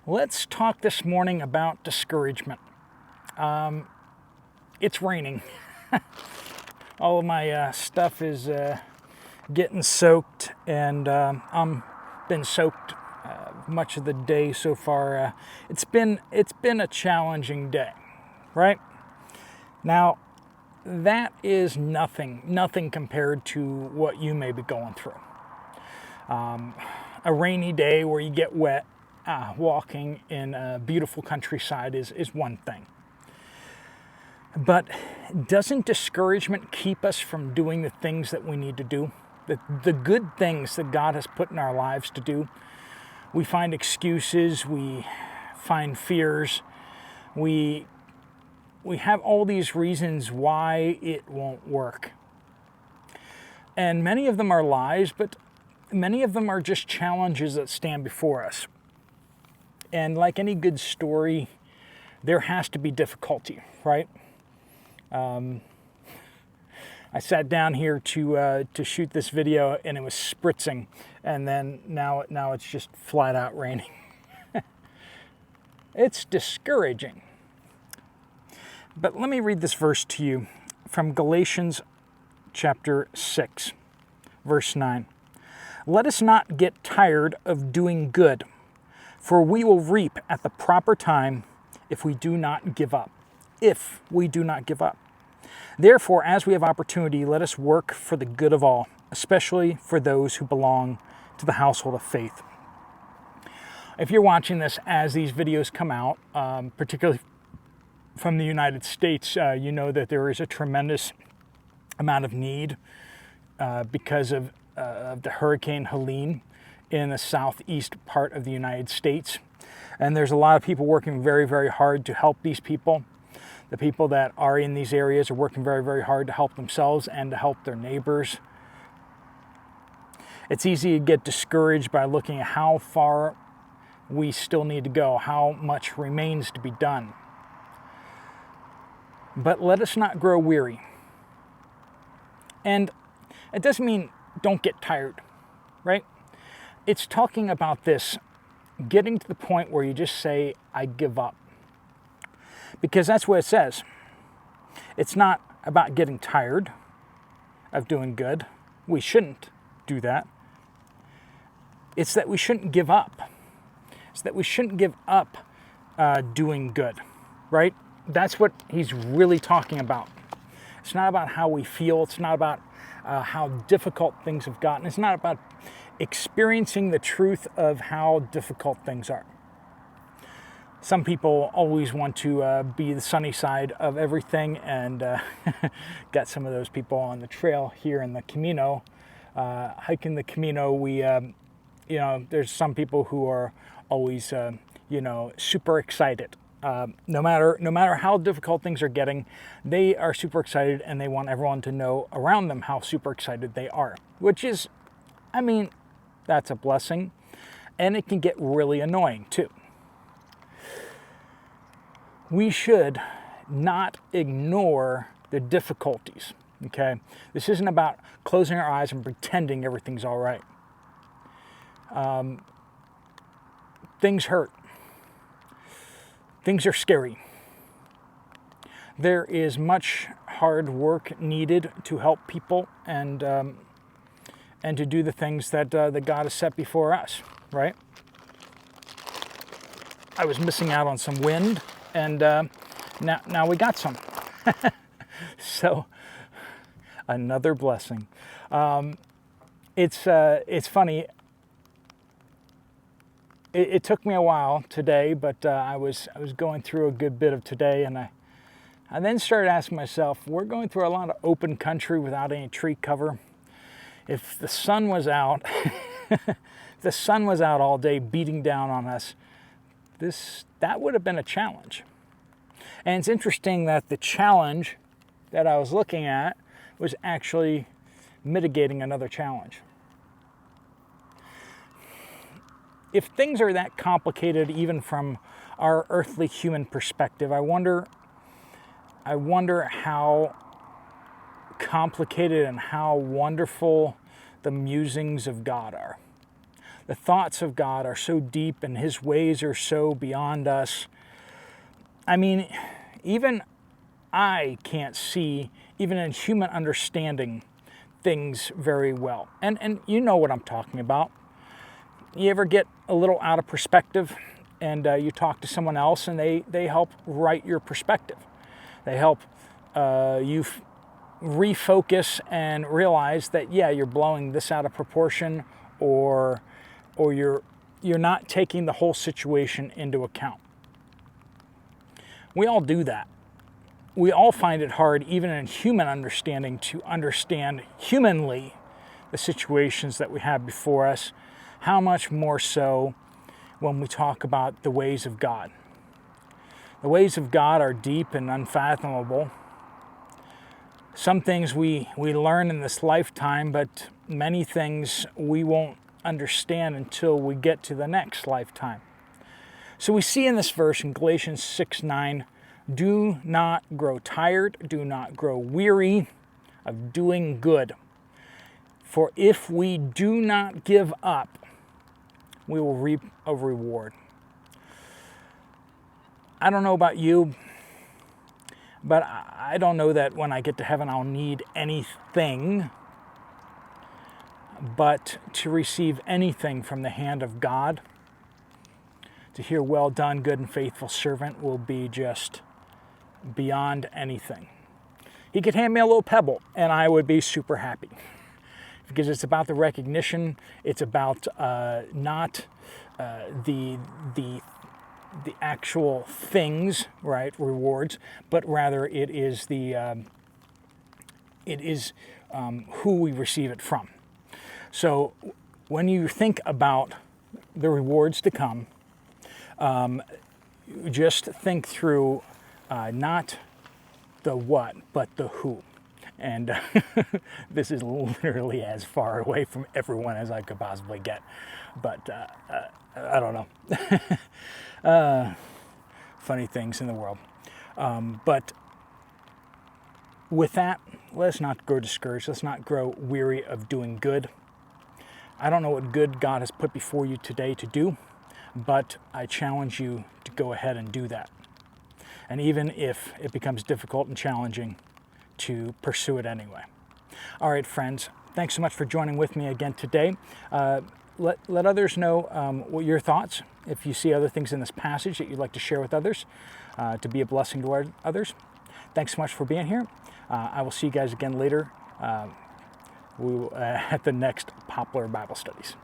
Let's talk this morning about discouragement. It's raining. All of my stuff is getting soaked, and I'm been soaked much of the day so far. It's been a challenging day, right? Now, that is nothing compared to what you may be going through. A rainy day where you get wet, walking in a beautiful countryside is one thing. But doesn't discouragement keep us from doing the things that we need to do? The good things that God has put in our lives to do? We find excuses, we find fears, we have all these reasons why it won't work. And many of them are lies, but many of them are just challenges that stand before us. And like any good story, there has to be difficulty, right? I sat down here to shoot this video, and it was spritzing, and then now it's just flat out raining. It's discouraging. But let me read this verse to you from Galatians chapter 6, verse 9. Let us not get tired of doing good, for we will reap at the proper time if we do not give up. If we do not give up. Therefore, as we have opportunity, let us work for the good of all, especially for those who belong to the household of faith. If you're watching this as these videos come out, particularly from the United States, you know that there is a tremendous amount of need because of the Hurricane Helene in the southeast part of the United States. And there's a lot of people working very, very hard to help these people. The people that are in these areas are working very, very hard to help themselves and to help their neighbors. It's easy to get discouraged by looking at how far we still need to go, how much remains to be done. But let us not grow weary. And it doesn't mean don't get tired, right? It's talking about this, getting to the point where you just say, I give up. Because that's what it says. It's not about getting tired of doing good. We shouldn't do that. It's that we shouldn't give up. It's that we shouldn't give up doing good, right? That's what he's really talking about. It's not about how we feel. It's not about how difficult things have gotten. It's not about experiencing the truth of how difficult things are. Some people always want to be the sunny side of everything, and got some of those people on the trail here in the Camino. Hiking the Camino, we, there's some people who are always, super excited. No matter how difficult things are getting, they are super excited, and they want everyone to know around them how super excited they are, which is, that's a blessing, and it can get really annoying too. We should not ignore the difficulties, okay? This isn't about closing our eyes and pretending everything's all right. Things hurt. Things are scary. There is much hard work needed to help people and to do the things that God has set before us, right? I was missing out on some wind, and now we got some. So, another blessing. It's funny. It took me a while today, but I was going through a good bit of today, and I then started asking myself, we're going through a lot of open country without any tree cover. If the sun was out, the sun was out all day beating down on us, that would have been a challenge. And it's interesting that the challenge that I was looking at was actually mitigating another challenge. If things are that complicated, even from our earthly human perspective, I wonder how complicated and how wonderful the musings of God are. The thoughts of God are so deep and his ways are so beyond us. I mean, even I can't see, even in human understanding, things very well. And you know what I'm talking about. You ever get a little out of perspective and you talk to someone else and they help right your perspective. They help you refocus and realize that, yeah, you're blowing this out of proportion, or you're not taking the whole situation into account. We all do that. We all find it hard, even in human understanding, to understand humanly the situations that we have before us. How much more so when we talk about the ways of God. The ways of God are deep and unfathomable. Some things we learn in this lifetime, but many things we won't understand until we get to the next lifetime. So we see in this verse in Galatians 6:9, do not grow tired, do not grow weary of doing good. For if we do not give up, we will reap a reward. I don't know about you, but I don't know that when I get to heaven I'll need anything but to receive anything from the hand of God. To hear, well done, good and faithful servant, will be just beyond anything. He could hand me a little pebble and I would be super happy. Because it's about the recognition, it's about not the actual things, right, rewards, but rather it is who we receive it from. So when you think about the rewards to come, just think through not the what, but the who. And this is literally as far away from everyone as I could possibly get. But I don't know. Funny things in the world. But with that, let's not grow discouraged. Let's not grow weary of doing good. I don't know what good God has put before you today to do, but I challenge you to go ahead and do that. And even if it becomes difficult and challenging, to pursue it anyway. All right, friends, thanks so much for joining with me again today. Let others know what your thoughts, if you see other things in this passage that you'd like to share with others, to be a blessing to others. Thanks so much for being here. I will see you guys again later at the next Poplar Bible Studies.